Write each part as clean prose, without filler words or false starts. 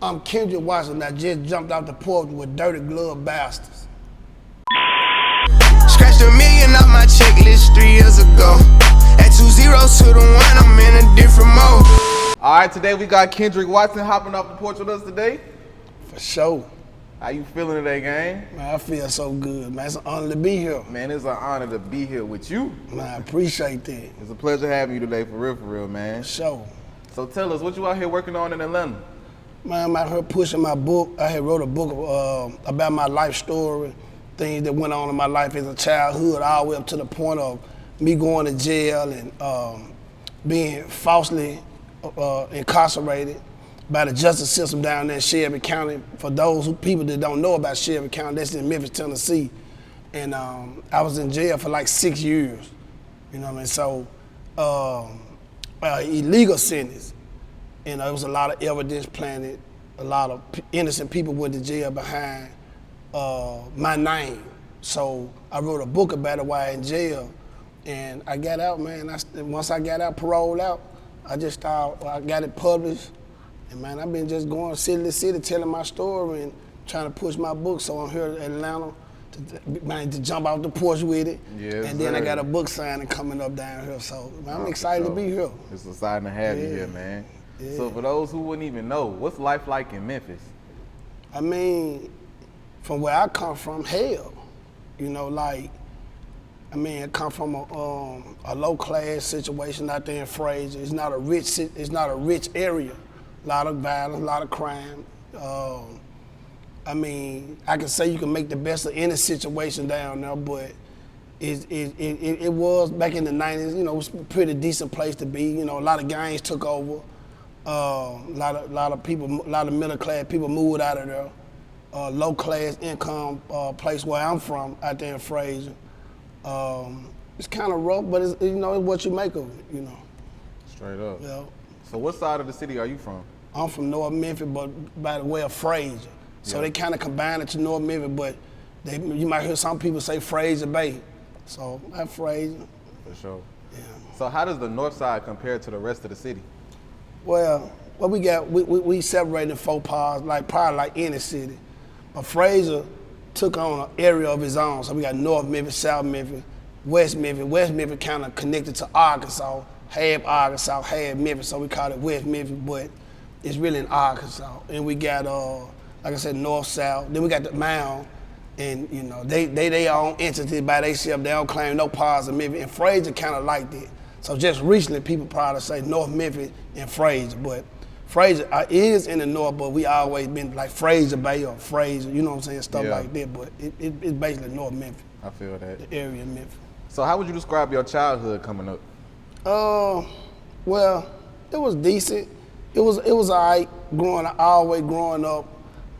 I'm Kendrick Watson. I just jumped out the porch with dirty glove bastards. Scratched $1 million off my checklist 3 years ago. At 2 zeros to the 1, I'm in a different mode. All right, today we got Kendrick Watson hopping off the porch with us today. For sure. How you feeling today, gang? Man, I feel so good, man. It's an honor to be here. Man, it's an honor to be here with you. Man, I appreciate that. It's a pleasure having you today, for real, man. For sure. So tell us, what you out here working on in Atlanta? Man, I'm out here pushing my book. I had wrote a book about my life story, things that went on in my life as a childhood, all the way up to the point of me going to jail and being falsely incarcerated by the justice system down there in Shelby County. For those people that don't know about Shelby County, that's in Memphis, Tennessee. And I was in jail for like 6 years, you know what I mean? So, illegal sentence. You know, there was a lot of evidence planted, a lot of innocent people went to jail behind my name. So I wrote a book about it while in jail. And I got out, man. Once I got out, paroled out, I got it published. And man, I've been just going city to city telling my story and trying to push my book. So I'm here in Atlanta to jump off the porch with it. Yes, and then sir. I got a book signing coming up down here. So man, I'm excited to be here. It's exciting to have you here, man. Yeah. So for those who wouldn't even know, what's life like in Memphis? I mean, from where I come from, hell. You know, like, I mean, I come from a low class situation out there in Frayser. It's not a rich area. A lot of violence, a lot of crime. I mean, I can say you can make the best of any situation down there, but it was back in the 90s. You know, it was a pretty decent place to be. You know, a lot of gangs took over. A lot of people, a lot of middle class people moved out of there. Low class income place where I'm from, out there in Frayser. It's kind of rough, but it's, you know, it's what you make of it, you know. Straight up. Yeah. So what side of the city are you from? I'm from North Memphis, but by the way of Frayser. So Yeah. they kind of combine it to North Memphis, but you might hear some people say Frayser Bay. So I'm Frayser. For sure. Yeah. So how does the north side compare to the rest of the city? Well, what we got, we separated in 4 parts, like probably like any city. But Frayser took on an area of his own. So we got North Memphis, South Memphis, West Memphis. West Memphis kind of connected to Arkansas, half Arkansas, half Memphis. So we call it West Memphis, but it's really in Arkansas. And we got, like I said, North, South. Then we got the Mound, and you know, they their own entity by themselves. They don't claim no parts of Memphis. And Frayser kind of like that. So just recently, people probably say North Memphis and Frayser, but Frayser is in the north, but we always been like Frayser Bay or Frayser, you know what I'm saying, stuff like that. But it's basically North Memphis. I feel that. The area of Memphis. So how would you describe your childhood coming up? Well, it was decent. It was all right always growing up.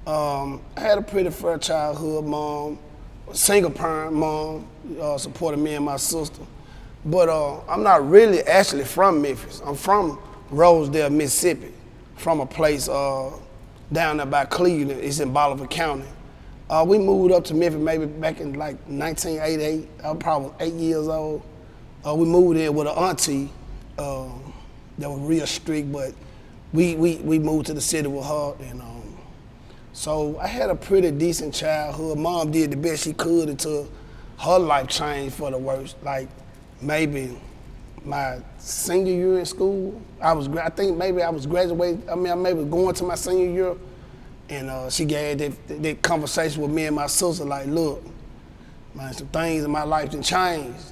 I had a pretty fair childhood. Mom, single parent mom, supported me and my sister. But I'm not really actually from Memphis. I'm from Rosedale, Mississippi, from a place down there by Cleveland. It's in Bolivar County. We moved up to Memphis maybe back in like 1988. I was probably 8 years old. We moved in with an auntie that was real strict, but we moved to the city with her. And so I had a pretty decent childhood. Mom did the best she could until her life changed for the worse. Like maybe my senior year in school, I think maybe I was graduating. I mean, I maybe going to my senior year, and she gave that conversation with me and my sister, like, look, man, some things in my life done changed.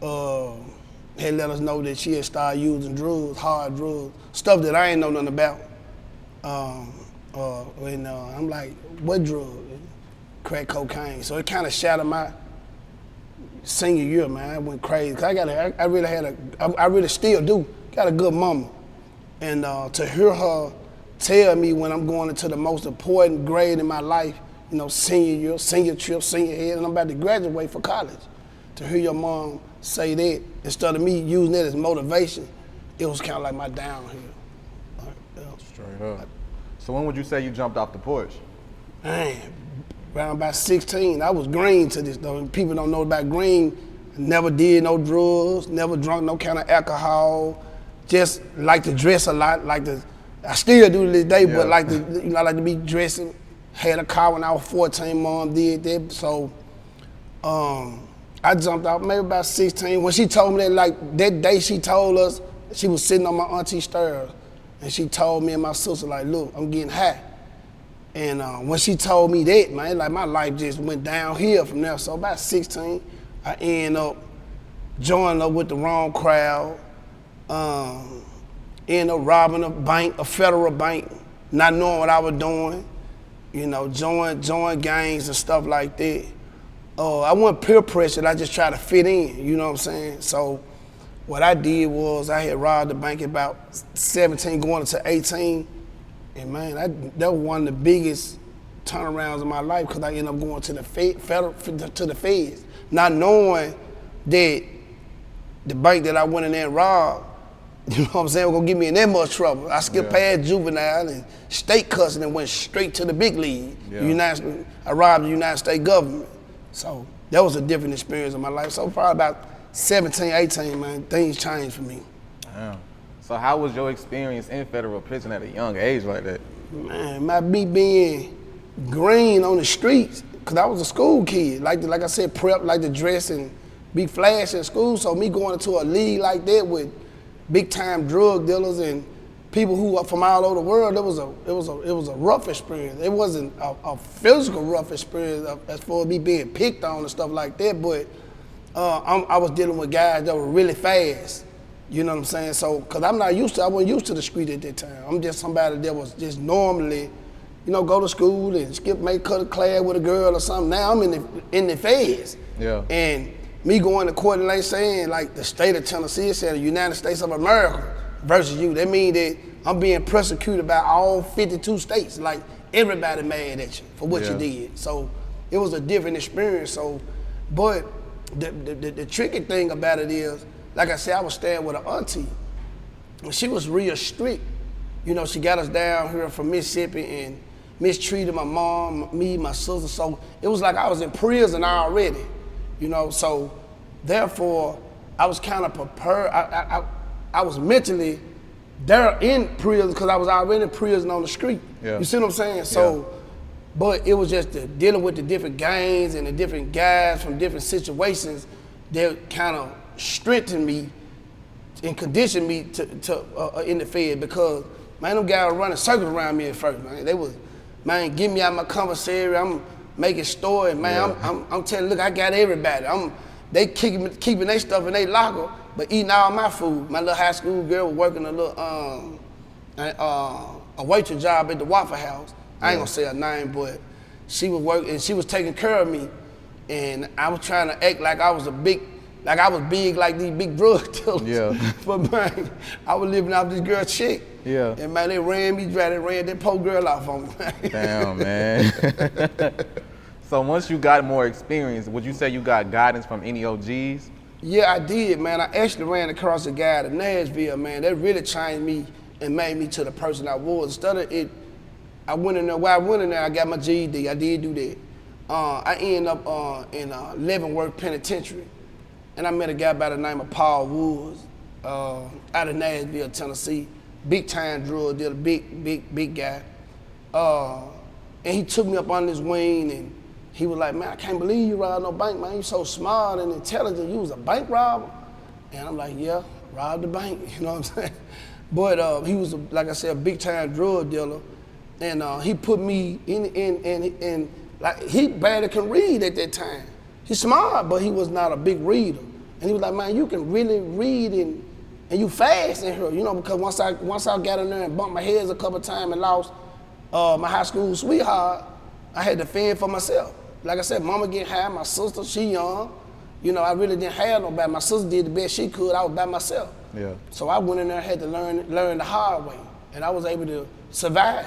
Had let us know that she had started using drugs, hard drugs, stuff that I ain't know nothing about. And I'm like, what drug? Crack cocaine. So it kind of shattered my senior year, man. I went crazy. Cause I really still do, got a good mama. And to hear her tell me when I'm going into the most important grade in my life, you know, senior year, senior trip, senior head, and I'm about to graduate for college. To hear your mom say that, instead of me using it as motivation, it was kind of like my downhill. Straight up. So when would you say you jumped off the porch? Man, around about 16, I was green to this though. And people don't know about green. Never did no drugs, never drunk no kind of alcohol. Just like to dress a lot, like to I still do to this day, Yeah. but like I like to be dressing. Had a car when I was 14, mom did that. So I jumped out maybe about 16. When she told me that, like that day she told us, she was sitting on my auntie's stairs, and she told me and my sister, like, look, I'm getting high. And when she told me that, man, like my life just went downhill from there. So about 16, I ended up joining up with the wrong crowd, ended up robbing a bank, a federal bank, not knowing what I was doing, you know, join gangs and stuff like that. I wasn't peer pressured, I just tried to fit in, you know what I'm saying? So what I did was I had robbed the bank at about 17 going into 18. And man, that was one of the biggest turnarounds of my life because I ended up going to the feds, not knowing that the bank that I went in there and robbed, you know what I'm saying, was gonna get me in that much trouble. I skipped past juvenile and state custody and went straight to the big league. Yeah. I robbed the United States government. So that was a different experience in my life. So probably about 17, 18, man, things changed for me. Damn. So how was your experience in federal prison at a young age like that? Man, me being green on the streets, because I was a school kid. Like I said, prep, like to dress and be flash in school. So me going into a league like that with big time drug dealers and people who are from all over the world, it was a rough experience. It wasn't a physical rough experience as far as me being picked on and stuff like that, but I was dealing with guys that were really fast. You know what I'm saying? So, cause I wasn't used to the street at that time. I'm just somebody that was just normally, you know, go to school and make cut a class with a girl or something. Now I'm in the feds. Yeah. And me going to court and they saying like the state of Tennessee said the United States of America versus you. That means that I'm being persecuted by all 52 states. Like everybody mad at you for what you did. So it was a different experience. So, but the tricky thing about it is, like I said, I was staying with an auntie. And she was real strict. You know, she got us down here from Mississippi and mistreated my mom, me, my sister. So it was like I was in prison already, you know. So therefore, I was kind of prepared. I was mentally there in prison because I was already in prison on the street. Yeah. You see what I'm saying? So, but it was just dealing with the different gangs and the different guys from different situations that kind of strengthened me and conditioned me to in the Fed because, man, them guys were running circles around me at first, man. They was, man, get me out of my commissary, I'm making stories, man. I'm telling, look, I got everybody. They keeping their stuff in their locker, but eating all my food. My little high school girl was working a little, a waitress job at the Waffle House. I ain't gonna say her name, but she was working, and she was taking care of me. And I was trying to act like I was big like these big drug dealers. Yeah. But man, I was living off this girl's chick. Yeah. And man, they ran me dry, they ran that poor girl off on me. Damn, man. So once you got more experience, would you say you got guidance from any OGs? Yeah, I did, man. I actually ran across a guy at Nashville, man. That really changed me and made me to the person I was. Instead of it, I went in there, I got my GED. I did do that. I ended up in Leavenworth Penitentiary. And I met a guy by the name of Paul Woods out of Nashville, Tennessee. Big time drug dealer, big guy. And he took me up on his wing and he was like, man, I can't believe you robbed no bank, man. You so smart and intelligent. You was a bank robber? And I'm like, yeah, robbed the bank, you know what I'm saying? But he was, like I said, a big time drug dealer. And he put me in like, he barely can read at that time. He's smart, but he was not a big reader. And he was like, man, you can really read and you fast in here, you know, because once I got in there and bumped my heads a couple of times and lost my high school sweetheart, I had to fend for myself. Like I said, mama get high, my sister, she young. You know, I really didn't have nobody. My sister did the best she could, I was by myself. Yeah. So I went in there and had to learn the hard way. And I was able to survive.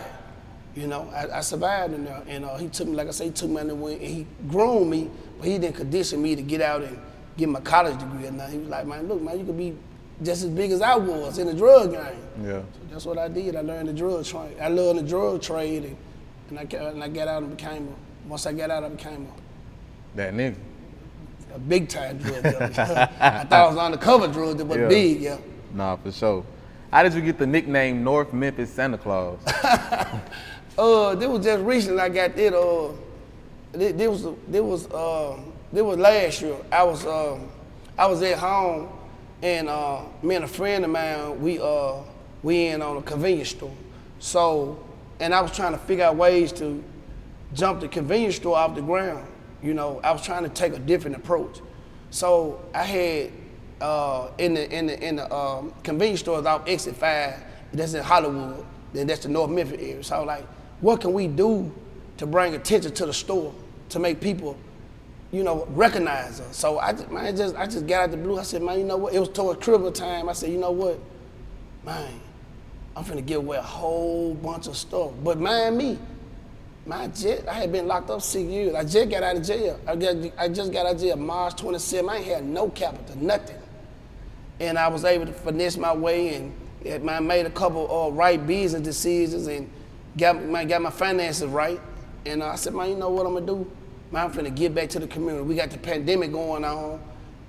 You know, I survived in there. And he took me, like I said, he took me in the wing and he groomed me, but he didn't condition me to get out and get my college degree. And he was like, man, look, man, you could be just as big as I was in the drug game. Yeah. So that's what I did. I learned the drug trade. I learned the drug trade and I got out and became once I got out, I became That nigga. a big time drug dealer. I thought I was undercover drug dealer, but big, yeah. Nah, for sure. How did you get the nickname North Memphis Santa Claus? This was just recently I got it. This was last year. I was at home, and me and a friend of mine, we in on a convenience store. So, and I was trying to figure out ways to jump the convenience store off the ground. You know, I was trying to take a different approach. So I had in the convenience stores off Exit 5, that's in Hollywood, then that's the North Memphis area. So I was like, what can we do to bring attention to the store, to make people, you know, recognize us? So I just got out the blue. I said, man, you know what? It was towards Christmas time. I said, you know what, man, I'm finna give away a whole bunch of stuff. But mind me, I had been locked up 6 years. I just got out of jail. I just got out of jail March 27. I ain't had no capital, nothing. And I was able to finesse my way, and I made a couple right business decisions and got my finances right. And I said, man, you know what I'm gonna do? Man, I'm finna give back to the community. We got the pandemic going on,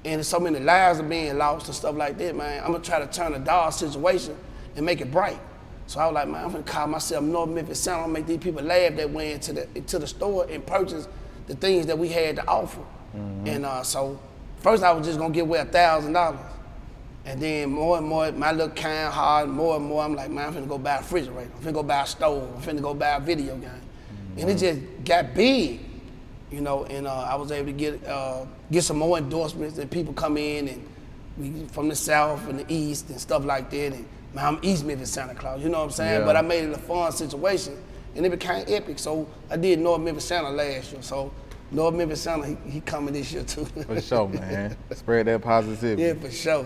and so many lives are being lost and stuff like that, man. I'm gonna try to turn a dark situation and make it bright. So I was like, man, I'm gonna call myself North Memphis Santa. I'm gonna make these people laugh that way into the store and purchase the things that we had to offer. And so first I was just gonna give away $1,000. And then more and more, my little kind hard, more and more, I'm like, man, I'm finna go buy a refrigerator. I'm finna go buy a stove. I'm finna go buy a video game. And it just got big, you know, and I was able to get some more endorsements, and people come in, and we from the South and the East and stuff like that. And man, I'm East Memphis Santa Claus, you know what I'm saying? Yeah. But I made it a fun situation, and it became epic. So I did North Memphis Santa last year. So North Memphis Santa, he coming this year too. For sure, man. Spread that positivity. Yeah, for sure.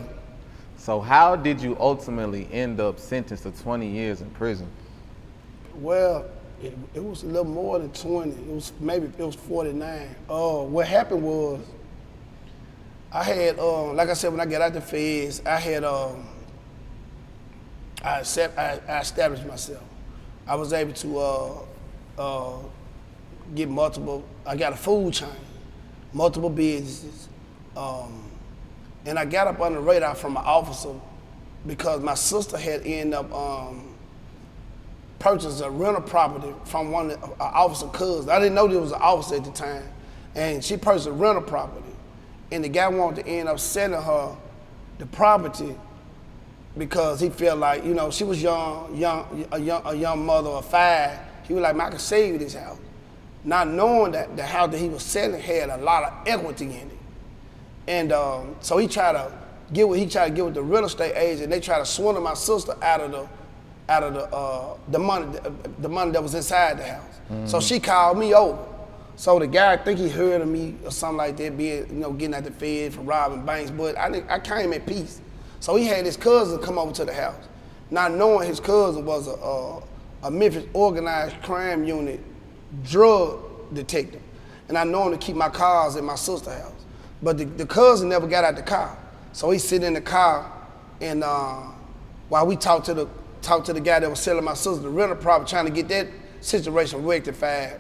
So how did you ultimately end up sentenced to 20 years in prison? Well, it was a little more than 20. It was 49. What happened was, I had, like I said, when I got out the feds, I had, I established myself. I was able to get I got a food chain, multiple businesses. And I got up on the radar from an officer because my sister had ended up purchasing a rental property from one of the officer cousins. I didn't know there was an officer at the time. And she purchased a rental property. And the guy wanted to end up selling her the property because he felt like, you know, she was a young mother of 5. He was like, man, I can save you this house. Not knowing that the house that he was selling had a lot of equity in it. And so he tried to get with the real estate agent. They tried to swindle my sister out of the money that was inside the house. So she called me over. So the guy, I think he heard of me or something like that, getting out the Fed for robbing banks. But I came at peace. So he had his cousin come over to the house, not knowing his cousin was a Memphis organized crime unit drug detective. And I know him to keep my cars at my sister's house. But the cousin never got out the car. So he sit in the car, and while we talked to the guy that was selling my sister the rental property, trying to get that situation rectified,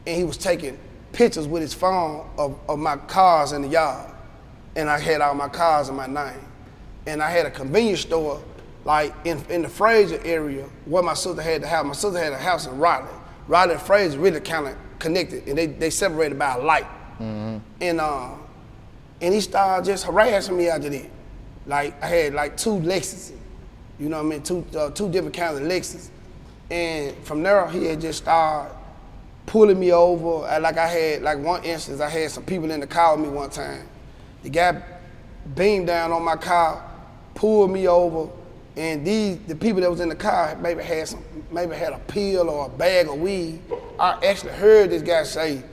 and he was taking pictures with his phone of my cars in the yard. And I had all my cars in my name. And I had a convenience store like in the Frayser area where my sister had the house. My sister had a house in Raleigh. Raleigh and Frayser really kind of connected, and they separated by a light. And he started just harassing me after that. Like I had like 2 Lexuses, you know what I mean? Two different kinds of Lexus. And from there, he had just started pulling me over. I had one instance, I had some people in the car with me one time. The guy beamed down on my car, pulled me over, and the people that was in the car maybe had a pill or a bag of weed. I actually heard this guy say,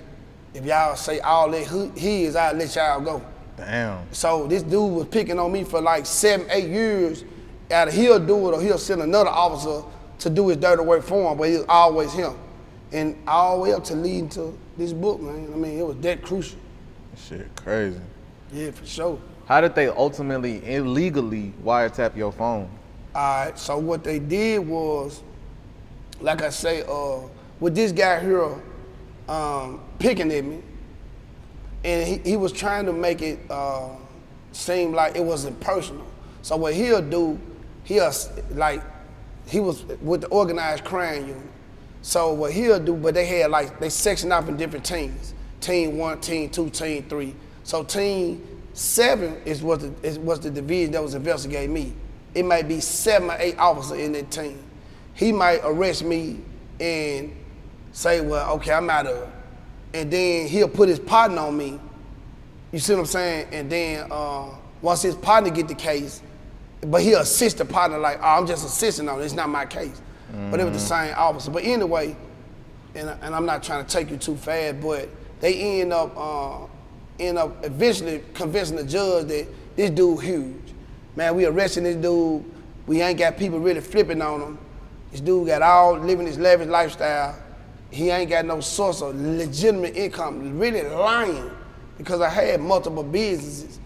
if y'all say all that he is, I'll let y'all go. Damn. So this dude was picking on me for like 7-8 years. Either he'll do it or he'll send another officer to do his dirty work for him, but it was always him. And all the way up to leading to this book, man. I mean, it was that crucial. Shit, crazy. Yeah, for sure. How did they ultimately illegally wiretap your phone? All right, so what they did was, like I say, with this guy here picking at me, and he was trying to make it seem like it wasn't personal. So what he'll do, he was with the organized crime unit. So what he'll do, but they had they sectioned off in different teams. Team 1, Team 2, Team 3. So Team 7 was the division that was investigating me. It might be 7 or 8 officers in that team. He might arrest me and say, well, okay, I'm out of it. And then he'll put his partner on me. You see what I'm saying? And then once his partner get the case, but he'll assist the partner like, oh, I'm just assisting on it, it's not my case. But it was the same officer. But anyway, and I'm not trying to take you too fast, but they end up eventually convincing the judge that this dude huge. Man, we arresting this dude. We ain't got people really flipping on him. This dude got all living his lavish lifestyle. He ain't got no source of legitimate income, really lying, because I had multiple businesses.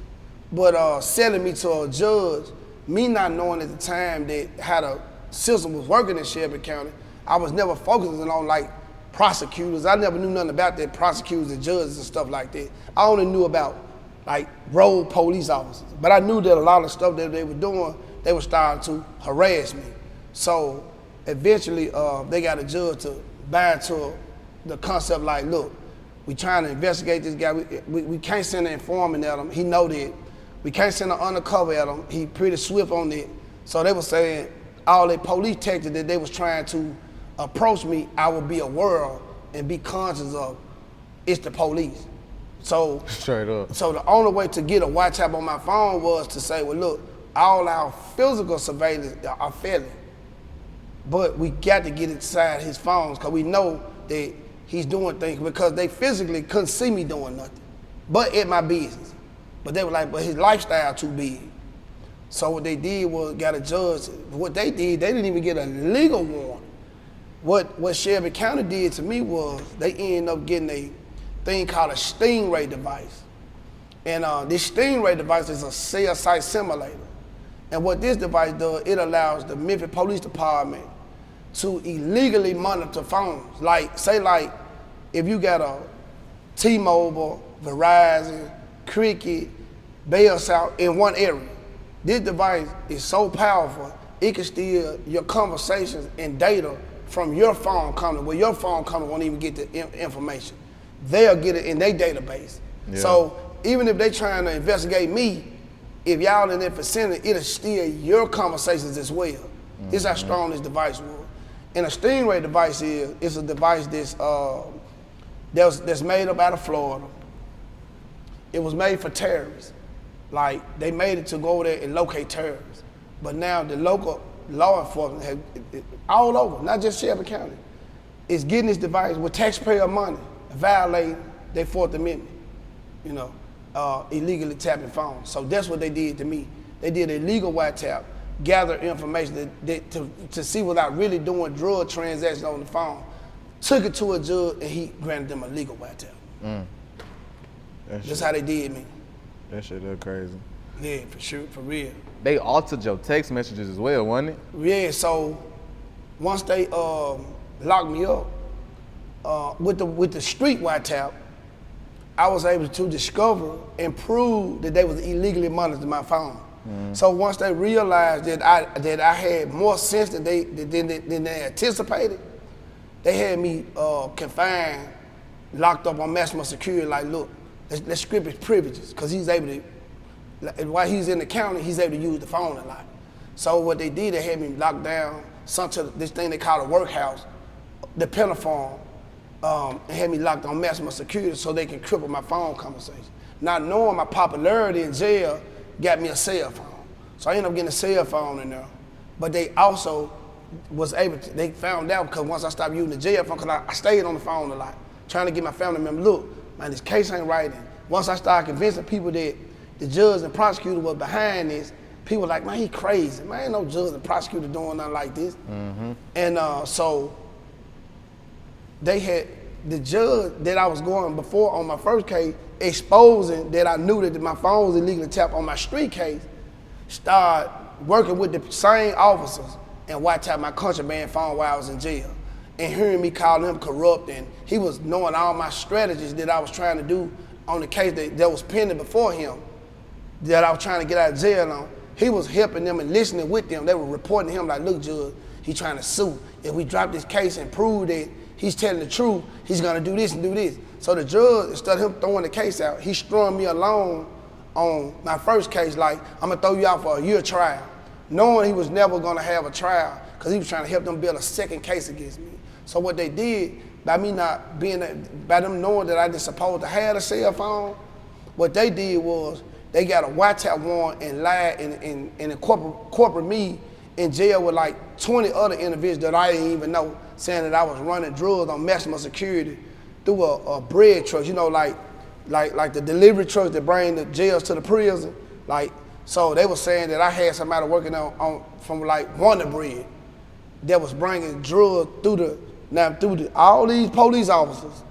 But selling me to a judge, me not knowing at the time that how the system was working in Shelby County, I was never focusing on like prosecutors. I never knew nothing about that, prosecutors and judges and stuff like that. I only knew about like road police officers. But I knew that a lot of stuff that they were doing, they were starting to harass me. So eventually they got a judge to buy into the concept like, look, we trying to investigate this guy. We can't send an informant at him. He know that. We can't send an undercover at him. He pretty swift on it. So they were saying all the police tactics that they was trying to approach me, I would be aware and be conscious of, it's the police. So straight up. So the only way to get a wiretap on my phone was to say, well, look, all our physical surveillance are failing, but we got to get inside his phones because we know that he's doing things because they physically couldn't see me doing nothing, but at my business. But they were like, but his lifestyle too big. So what they did was got a judge. What they did, they didn't even get a legal warrant. What Shelby County did to me was they ended up getting a thing called a Stingray device. And this Stingray device is a cell site simulator. And what this device does, it allows the Memphis Police Department to illegally monitor phones. Like, say like, if you got a T-Mobile, Verizon, Cricket, Bell South in one area, this device is so powerful, it can steal your conversations and data from your phone company, where your phone company won't even get the information. They'll get it in their database. Yeah. So even if they trying to investigate me, if y'all in that vicinity, it'll steal your conversations as well. Mm-hmm. This is how strong this device was. And a Stingray device is a device that's made up out of Florida. It was made for terrorists. Like, they made it to go over there and locate terrorists. But now the local law enforcement all over, not just Shelby County, is getting this device with taxpayer money, violating their Fourth Amendment, illegally tapping phones. So that's what they did to me. They did a legal wiretap, gather information to see without really doing drug transactions on the phone, took it to a judge, and he granted them a legal wiretap. That's how they did me. That shit look crazy. Yeah, for sure, for real. They altered your text messages as well, wasn't it? Yeah, so once they locked me up, with the street wiretap, I was able to discover and prove that they was illegally monitoring my phone. So once they realized that I had more sense than they anticipated, they had me confined, locked up on maximum security. Like, look, let's strip his privileges, because he's able to. While he's in the county, he's able to use the phone a lot. So what they did, they had me locked down, sent to this thing they call a workhouse, the pentaform, and had me locked on maximum security so they can cripple my phone conversation. Not knowing my popularity in jail got me a cell phone. So I ended up getting a cell phone in there. But they also was able to, they found out, because once I stopped using the jail phone, because I stayed on the phone a lot, trying to get my family member, look, man, this case ain't right. And once I started convincing people that the judge and prosecutor was behind this, people were like, man, he crazy. Man, ain't no judge and prosecutor doing nothing like this. And so they had the judge that I was going before on my first case, exposing that I knew that my phone was illegally tapped on my street case, started working with the same officers and wiretap my contraband phone while I was in jail. And hearing me call him corrupt, and he was knowing all my strategies that I was trying to do on the case that was pending before him, that I was trying to get out of jail on. he was helping them and listening with them. They were reporting to him like, look, Judge, he's trying to sue. If we drop this case and prove that he's telling the truth, he's gonna do this and do this. So the judge, instead of him throwing the case out, he strung me along on my first case, like, I'm gonna throw you out for a year trial, knowing he was never gonna have a trial, because he was trying to help them build a second case against me. So what they did, by me not being, by them knowing that I didn't supposed to have a cell phone, what they did was they got a wiretap warrant and lied and incorporate me in jail with like 20 other individuals that I didn't even know, saying that I was running drugs on maximum security through a bread truck, you know, like the delivery trucks that bring the jails to the prison. Like, so they were saying that I had somebody working on from like Wonder Bread that was bringing drugs through all these police officers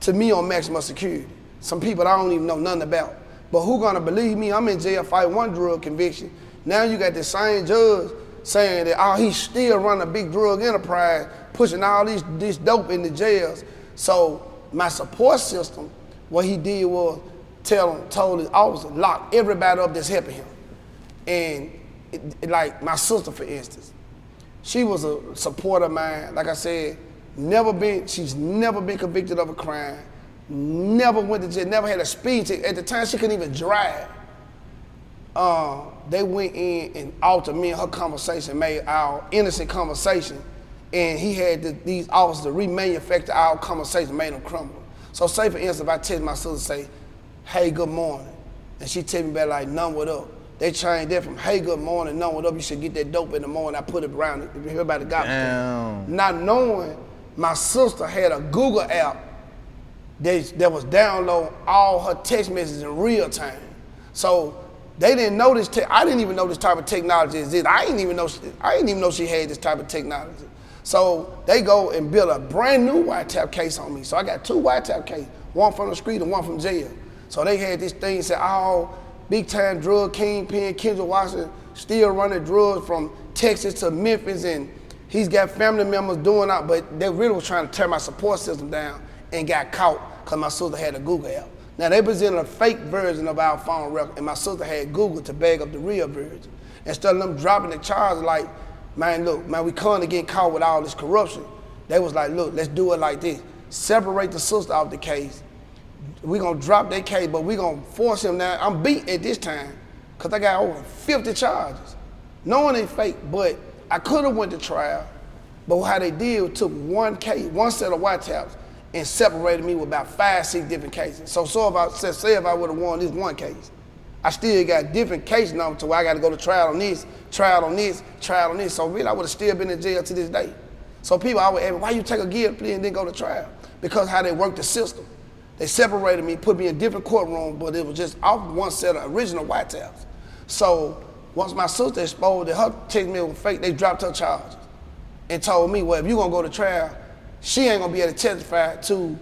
to me on maximum security. Some people I don't even know nothing about. But who gonna believe me? I'm in jail fighting one drug conviction. Now you got the same judge saying that, oh, he's still running a big drug enterprise, pushing all this dope in the jails. So my support system, what he did was told his officer, lock everybody up that's helping him. And like my sister, for instance, she was a supporter of mine. Like I said, she's never been convicted of a crime, never went to jail, never had a speed ticket. At the time, she couldn't even drive. They went in and altered me and her conversation, made our innocent conversation, and he had these officers remanufacture our conversation, made them crumble. So say for instance, if I text my sister, say, hey, good morning, and she tell me back like, none, what up? They changed that from, hey, good morning, none, what up? You should get that dope in the morning. I put it around it. If you hear about the gospel, not knowing my sister had a Google app that was downloading all her text messages in real time. So they didn't know this. I didn't even know this type of technology existed. I didn't even know she had this type of technology. So they go and build a brand new wiretap case on me. So I got 2 wiretap cases, one from the street and one from jail. So they had this thing said, oh, big time drug kingpin, Kendrick Watson still running drugs from Texas to Memphis, and he's got family members doing out, but they really was trying to tear my support system down and got caught because my sister had a Google app. Now they presented a fake version of our phone record, and my sister had Google to bag up the real version. Instead of them dropping the charge like, man, look, man, we currently getting caught with all this corruption. They was like, look, let's do it like this. Separate the sister off the case. We gonna drop that case, but we gonna force him now. I'm beat at this time, cause I got over 50 charges. Knowing they fake, but I could have went to trial, but how they did took one case, one set of wiretaps, and separated me with about 5, 6 different cases. So if I would have won this one case, I still got different case numbers to where I got to go to trial on this, trial on this, trial on this. So really, I would have still been in jail to this day. So people always ask me, why you take a guilty plea and then go to trial? Because how they work the system. They separated me, put me in different courtroom, but it was just off one set of original wiretaps. So once my sister exposed that her text message was fake, they dropped her charges and told me, well, if you're gonna go to trial, she ain't gonna be able to testify to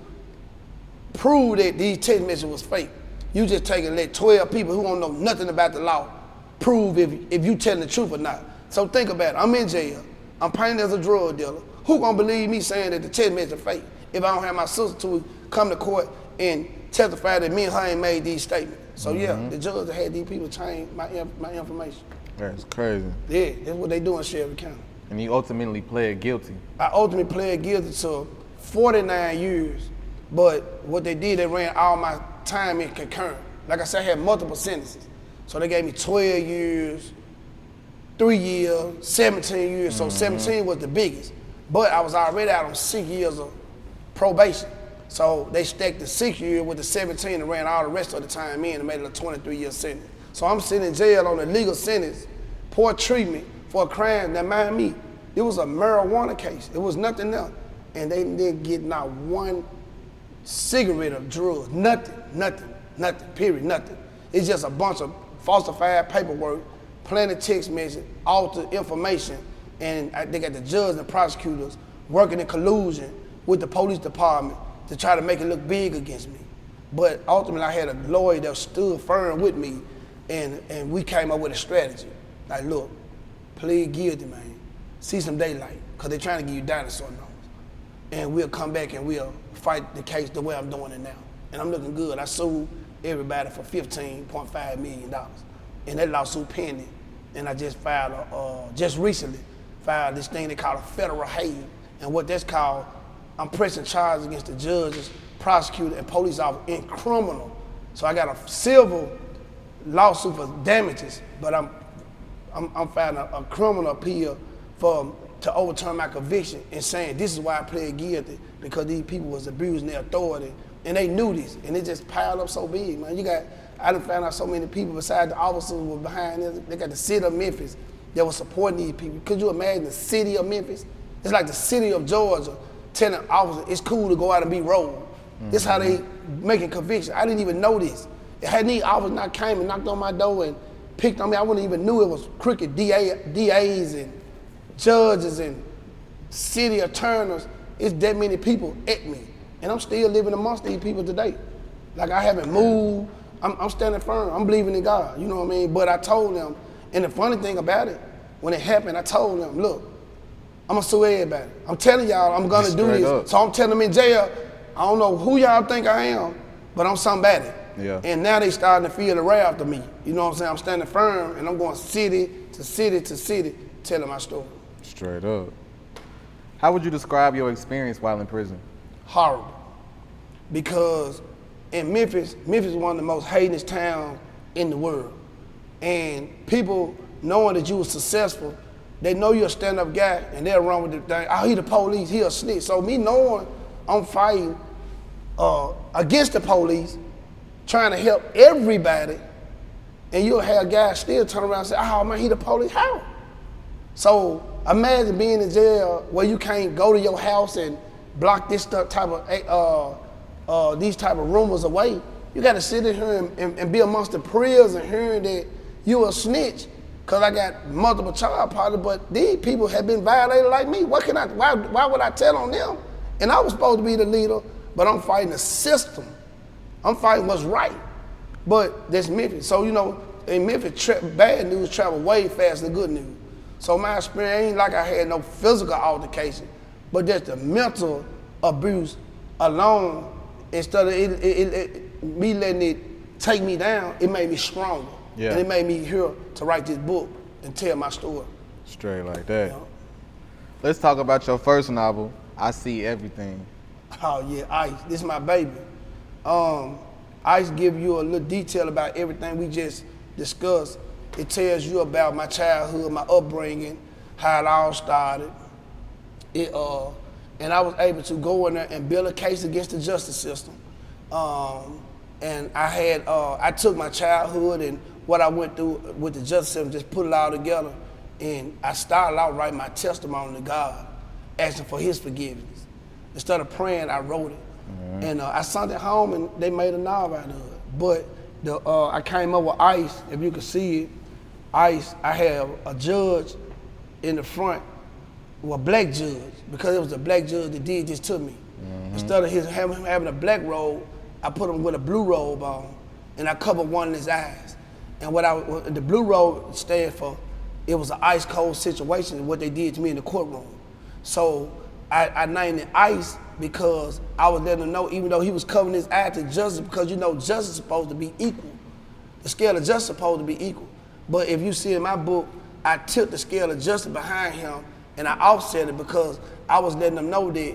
prove that these text messages was fake. You just take and let 12 people who don't know nothing about the law prove if you telling the truth or not. So think about it, I'm in jail, I'm painted as a drug dealer. Who gonna believe me saying that the text message is fake if I don't have my sister to come to court and testify that me and her ain't made these statements? So yeah, the judge had these people change my information. That's crazy. Yeah, that's what they do in Shelby County. And you ultimately pled guilty. I ultimately pled guilty to 49 years, but what they did, they ran all my time in concurrent. Like I said, I had multiple sentences. So they gave me 12 years, 3 years, 17 years, so 17 was the biggest. But I was already out on 6 years of probation. So they stacked the 6 year with the 17 and ran all the rest of the time in and made it a 23-year sentence. So I'm sitting in jail on a legal sentence, poor treatment for a crime that, mind me, it was a marijuana case. It was nothing else. And they didn't get not one cigarette of drugs, nothing, period, nothing. It's just a bunch of falsified paperwork, planted text message, altered information, and they got the judge and prosecutors working in collusion with the police department to try to make it look big against me. But ultimately, I had a lawyer that stood firm with me, and we came up with a strategy. Like, look, plead guilty, man. See some daylight, because they're trying to give you dinosaur numbers. And we'll come back and we'll fight the case the way I'm doing it now. And I'm looking good. I sued everybody for $15.5 million. And that lawsuit pending and I just filed, just recently, filed this thing they call a federal hate. And what that's called, I'm pressing charges against the judges, prosecutor, and police officer in criminal. So I got a civil lawsuit for damages, but I'm filing a criminal appeal to overturn my conviction and saying this is why I pled guilty, because these people was abusing their authority, and they knew this, and it just piled up so big, man. I done found out so many people besides the officers were behind this. They got the city of Memphis that was supporting these people. Could you imagine the city of Memphis? It's like the city of Georgia telling officers it's cool to go out and be rolled. This is how they making convictions. I didn't even know this. Had these officers not came and knocked on my door and picked on me, I wouldn't even knew it was crooked DAs and judges and city attorneys. It's that many people at me. And I'm still living amongst these people today. Like I haven't moved. I'm standing firm. I'm believing in God, you know what I mean? But I told them, and the funny thing about it, when it happened, I told them, look, I'm gonna sue everybody. I'm telling y'all I'm gonna do this. Up. So I'm telling them in jail, I don't know who y'all think I am, but I'm somebody. Yeah. And now they starting to feel the wrath of me. You know what I'm saying? I'm standing firm and I'm going city to city to city telling my story. Straight up. How would you describe your experience while in prison? Horrible. Because in Memphis is one of the most hated towns in the world. And people knowing that you were successful, they know you're a stand-up guy and they'll run with the thing. Oh, he the police, he a snitch. So me knowing I'm fighting against the police, trying to help everybody, and you'll have guys still turn around and say, oh man, he the police, how? So imagine being in jail where you can't go to your house and block this type of these type of rumors away. You gotta sit in here and be amongst the prayers and hearing that you a snitch, cause I got multiple child partners, but these people have been violated like me. Why would I tell on them? And I was supposed to be the leader, but I'm fighting the system. I'm fighting what's right. But that's Memphis. So, you know, in Memphis, bad news travel way faster than good news. So my experience ain't like I had no physical altercation, but just the mental abuse alone, instead of me letting it take me down, it made me stronger. Yeah. And it made me here to write this book and tell my story. Straight like that. You know? Let's talk about your first novel, I.C.E. Everything. Oh yeah, I.C.E. This is my baby. I.C.E. give you a little detail about everything we just discussed. It tells you about my childhood, my upbringing, how it all started. And I was able to go in there and build a case against the justice system. And I took my childhood and what I went through with the justice system, just put it all together. And I started out writing my testimony to God, asking for his forgiveness. Instead of praying, I wrote it. Mm-hmm. And I sent it home and they made a novel out of it. But I came up with I.C.E., if you can see it. I.C.E., I have a judge in the front, a black judge, because it was a black judge that did this to me. Mm-hmm. Instead of him having a black robe, I put him with a blue robe on, and I covered one of his eyes. And the blue robe stands for, it was an ice cold situation, what they did to me in the courtroom. So I named it I.C.E. because I was letting him know, even though he was covering his eye to justice, because you know justice is supposed to be equal. The scale of justice is supposed to be equal. But if you see in my book, I tilt the scale of justice behind him and I offset it because I was letting them know that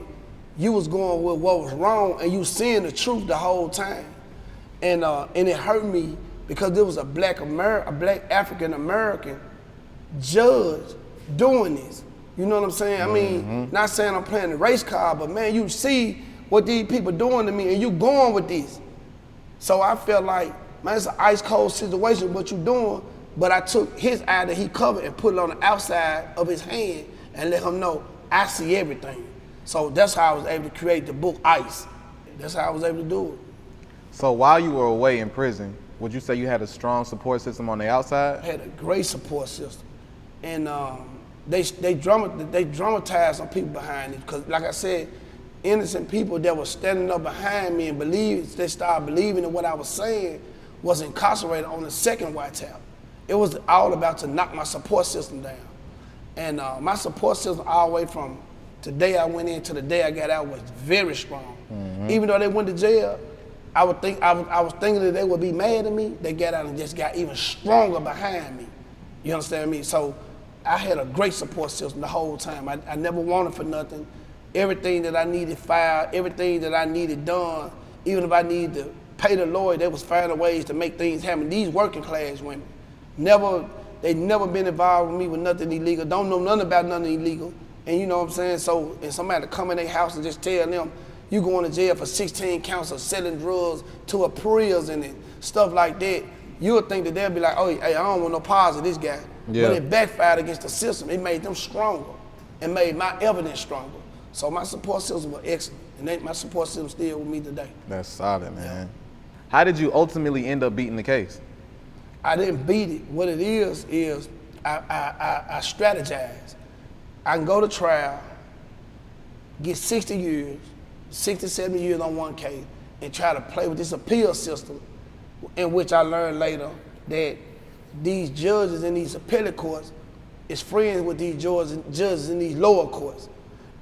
you was going with what was wrong and you seeing the truth the whole time. And it hurt me because there was a black African American judge doing this. You know what I'm saying? I mean, not saying I'm playing the race card, but man, you see what these people doing to me and you going with this. So I felt like, man, it's an ice cold situation, what you doing, but I took his eye that he covered and put it on the outside of his hand and let him know, I see everything. So that's how I was able to create the book, I.C.E. That's how I was able to do it. So while you were away in prison, would you say you had a strong support system on the outside? I had a great support system. And they dramatized some people behind it, because like I said, innocent people that were standing up behind me and they started believing in what I was saying was incarcerated on the second wiretap. It was all about to knock my support system down. And my support system all the way from the day I went in to the day I got out was very strong. Mm-hmm. Even though they went to jail, I was thinking that they would be mad at me. They got out and just got even stronger behind me. You understand me? So I had a great support system the whole time. I never wanted for nothing. Everything that I needed filed, everything that I needed done, even if I needed to pay the lawyer, they was finding ways to make things happen. These working class women, they never been involved with me with nothing illegal, don't know nothing about nothing illegal. And you know what I'm saying? So, and somebody to come in their house and just tell them, you going to jail for 16 counts of selling drugs to a Prius and stuff like that, you would think that they'll be like, oh, hey, I don't want no pause of this guy. Yeah. But it backfired against the system. It made them stronger and made my evidence stronger. So my support system was excellent. And my support system still with me today. That's solid, man. How did you ultimately end up beating the case? I didn't beat it. What it is I strategize. I can go to trial, get 60 years, 60, 70 years on one case, and try to play with this appeal system, in which I learned later that these judges in these appellate courts is friends with these judges in these lower courts.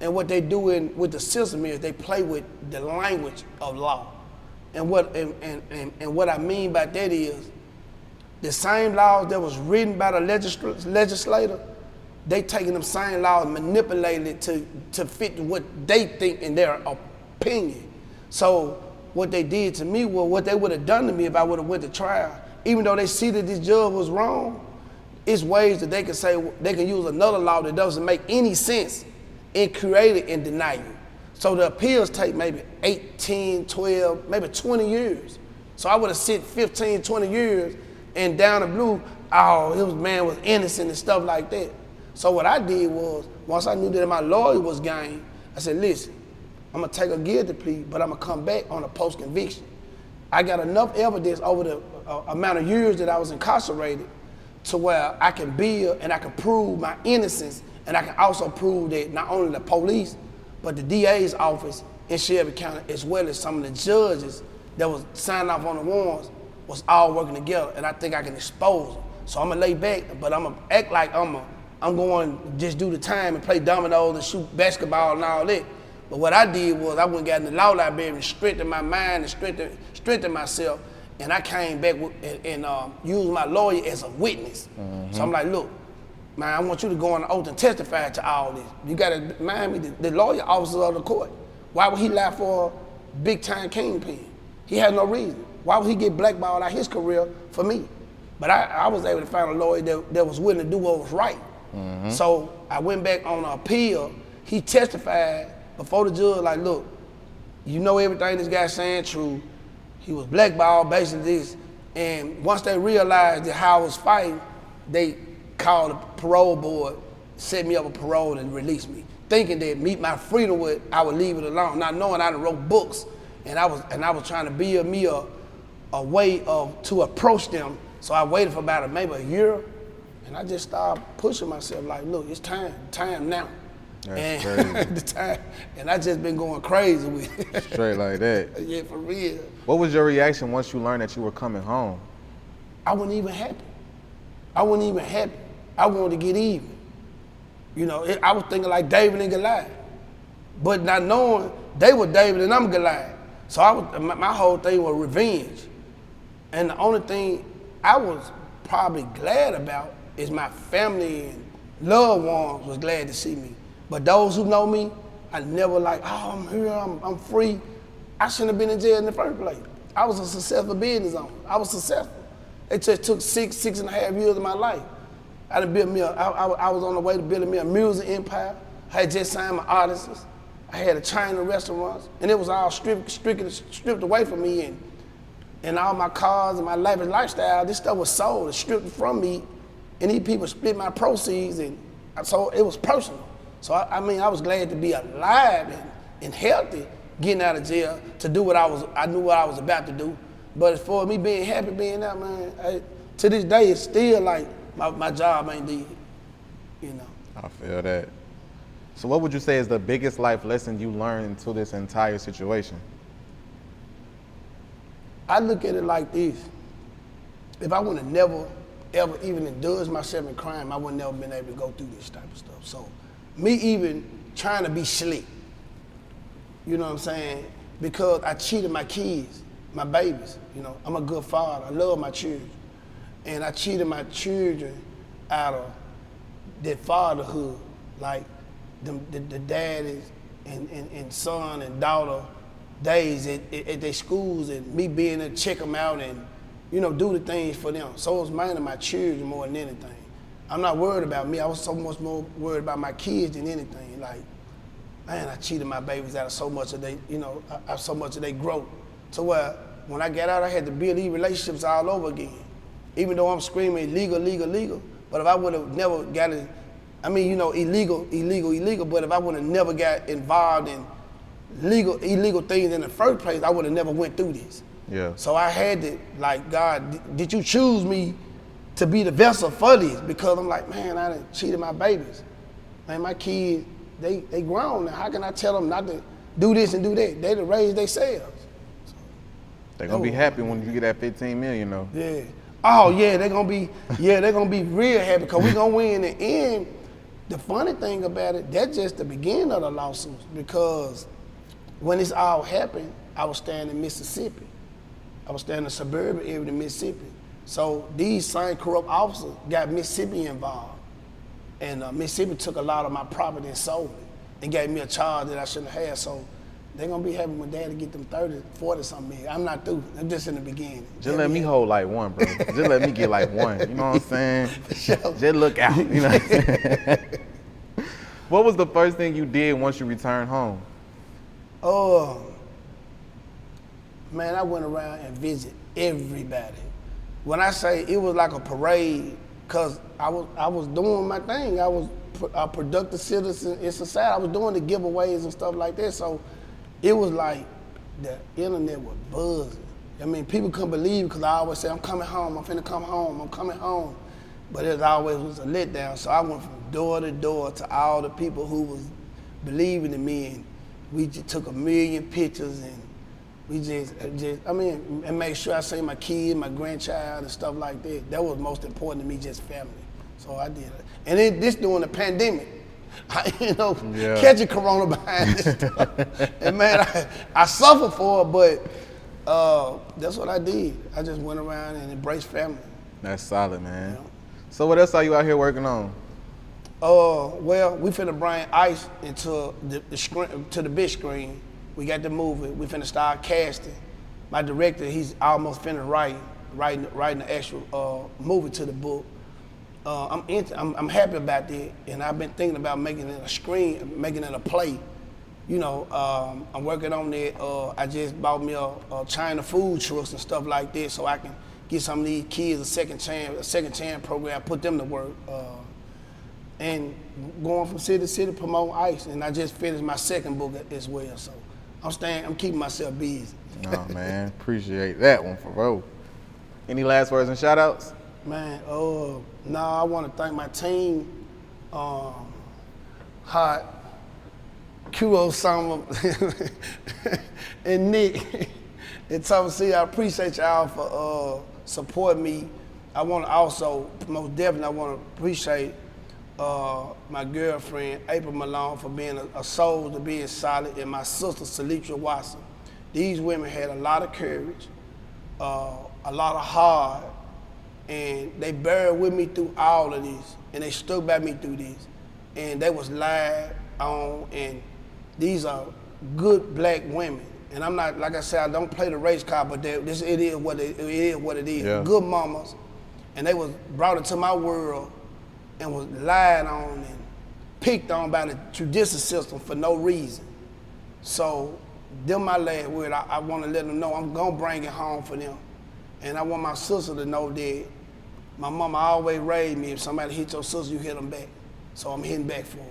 And what they do with the system is they play with the language of law. And what I mean by that is the same laws that was written by the legislator, they taking them same laws and manipulating it to fit what they think in their opinion. So what they did to me was what they would have done to me if I would have went to trial. Even though they see that this judge was wrong, it's ways that they can say, they can use another law that doesn't make any sense and create it and deny you. So the appeals take maybe 8, 10, 12, maybe 20 years. So I would have sit 15, 20 years and down the blue, oh, man was innocent and stuff like that. So what I did was, once I knew that my lawyer was game, I said, listen, I'm gonna take a guilty plea, but I'm gonna come back on a post-conviction. I got enough evidence over the amount of years that I was incarcerated to where I can build and I can prove my innocence, and I can also prove that not only the police, but the DA's office in Shelby County, as well as some of the judges that was signing off on the warrants, was all working together, and I think I can expose them. So I'm gonna lay back, but I'm gonna act like I'm going to just do the time and play dominoes and shoot basketball and all that. But what I did was I went and got in the law library and strengthened my mind and strengthened myself, and I came back and used my lawyer as a witness. Mm-hmm. So I'm like, look, man, I want you to go on the oath and testify to all this. You gotta remind me, the lawyer officer of the court, why would he lie for a big time Kingpin? He had no reason. Why would he get blackballed out of his career for me? But I was able to find a lawyer that was willing to do what was right. Mm-hmm. So I went back on an appeal. He testified before the judge, like, look, you know everything this guy's saying true. He was blackballed, basically this. And once they realized that how I was fighting, they called the parole board, set me up a parole and released me, thinking that my freedom I would leave it alone, not knowing I done wrote books, and I was trying to build me a way to approach them. So I waited for about maybe a year, and I just started pushing myself like, look, it's time now. That's and crazy. the time, and I just been going crazy with it. Straight like that. Yeah, for real. What was your reaction once you learned that you were coming home? I wasn't even happy. I wanted to get even. You know, I was thinking like David and Goliath, but not knowing they were David and I'm Goliath. So my whole thing was revenge. And the only thing I was probably glad about is my family and loved ones was glad to see me. But those who know me, I never like, oh, I'm here, I'm free. I shouldn't have been in jail in the first place. I was a successful business owner. I was successful. It just took 6.5 years of my life. I was on the way to building me a music empire. I had just signed my artists. I had a chain of restaurants, and it was all stripped away from me, and all my cars and my lavish lifestyle, this stuff was sold, stripped from me, and these people split my proceeds, and so it was personal. So I was glad to be alive and healthy, getting out of jail to do what I knew what I was about to do. But as far as me being happy being out, man, to this day, it's still like my job ain't did, you know. I feel that. So what would you say is the biggest life lesson you learned through this entire situation? I look at it like this. If I would have never, ever even indulged myself in crime, I would never been able to go through this type of stuff. So me even trying to be slick, you know what I'm saying? Because I cheated my kids, my babies, you know. I'm a good father, I love my children. And I cheated my children out of that fatherhood, like the daddies and son and daughter days at their schools, and me being there to check them out and, you know, do the things for them. So it was mainly my children more than anything. I'm not worried about me. I was so much more worried about my kids than anything. Like, man, I cheated my babies out of so much of they, you know, out of so much of their growth. So when I got out, I had to build these relationships all over again. Even though I'm screaming illegal, but if I would have never got it, I mean, you know, illegal, but if I would have never got involved in illegal things in the first place, I would have never went through this. Yeah. So I had to, like, God, did you choose me to be the vessel for this? Because I'm like, man, I done cheated my babies. Man, my kids, they grown now. How can I tell them not to do this and do that? They done raised themselves. So, they're gonna be happy when you get that 15 million though. Yeah. Oh yeah, they're gonna be real happy because we're gonna win in the end. The funny thing about it, that's just the beginning of the lawsuits, because when this all happened, I was staying in Mississippi. I was staying in the suburban area of Mississippi. So these same corrupt officers got Mississippi involved. And Mississippi took a lot of my property and sold it and gave me a charge that I shouldn't have had. So they're gonna be happy when Daddy get them 30, 40 something million. I'm not through. I'm just in the beginning. Just let me hold like one, bro. Just let me get like one. You know what I'm saying? Sure. Just look out. You know what I'm saying? What was the first thing you did once you returned home? Oh, man, I went around and visited everybody. When I say it was like a parade, cause I was doing my thing. I was a productive citizen in society. I was doing the giveaways and stuff like that. So it was like the internet was buzzing. I mean, people couldn't believe it because I always say, I'm coming home, I'm finna come home, I'm coming home. But it always was a letdown. So I went from door to door to all the people who was believing in me, and we just took 1 million pictures, and we just I mean, and made sure I say my kid, my grandchild and stuff like that. That was most important to me, just family. So I did it. And then this during the pandemic, catching corona behind this stuff. And man, I suffered for it, but that's what I did. I just went around and embraced family. That's solid, man. You know? So what else are you out here working on? Well, we finna bring I.C.E into the screen, to the big screen. We got the movie. We finna start casting. My director, he's almost finna writing the actual movie to the book. I'm happy about that, and I've been thinking about making it a screen, making it a play. You know, I'm working on that. I just bought me a China food trucks and stuff like that, so I can get some of these kids a second chance program, put them to work, and going from city to city promoting I.C.E. And I just finished my second book as well, so I'm keeping myself busy. Oh man, appreciate that one for real. Any last words and shout outs? Man, no, I want to thank my team, Hot, Kuro Summer, and Nick, and Thomas C. I appreciate y'all for supporting me. I want to also, most definitely, I want to appreciate my girlfriend, April Malone, for being a soldier, being solid, and my sister, Shelby Watson. These women had a lot of courage, a lot of heart, and they buried with me through all of this, and they stuck by me through this, and they was lied on, and these are good black women. And I'm not, like I said, I don't play the race card, but it is what it is. Yeah. Good mamas, and they was brought into my world and was lied on and picked on by the judicial system for no reason. So, them my last word. I want to let them know I'm gonna bring it home for them. And I want my sister to know that my mama always raised me, if somebody hit your sister, you hit them back. So I'm hitting back for them.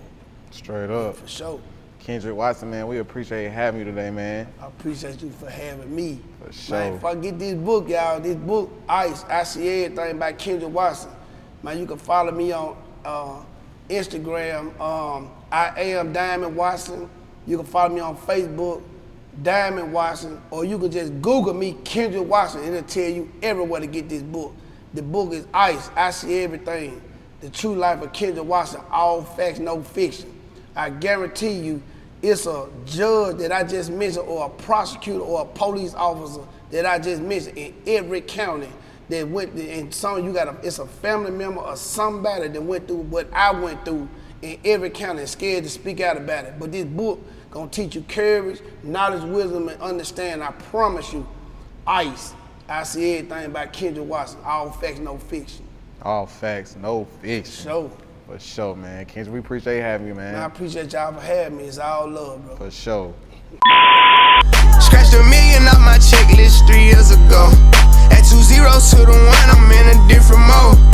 Straight up. For sure. Kendrick Watson, man, we appreciate having you today, man. I appreciate you for having me. For sure. Man, if I get this book, y'all, this book, I.C.E, everything by Kendrick Watson. Man, you can follow me on Instagram, I am Diamond Watson. You can follow me on Facebook, Diamond Watson, or you can just Google me, Kendrick Watson, and it'll tell you everywhere to get this book. The book is I.C.E everything. The True Life of Kendrick Watson, all facts, no fiction. I guarantee you, it's a judge that I just mentioned, or a prosecutor, or a police officer that I just mentioned in every county that went, and some you got it's a family member or somebody that went through what I went through in every county and scared to speak out about it. But this book gonna teach you courage, knowledge, wisdom, and understand. I promise you, I.C.E everything by Kendrick Watson. All facts, no fiction. All facts, no fiction. So, For sure, man. Kendrick, we appreciate having you, man. I appreciate y'all for having me. It's all love, bro. For sure. Scratched $1 million off my checklist 3 years ago. Add 2 zeros to the 1, I'm in a different mode.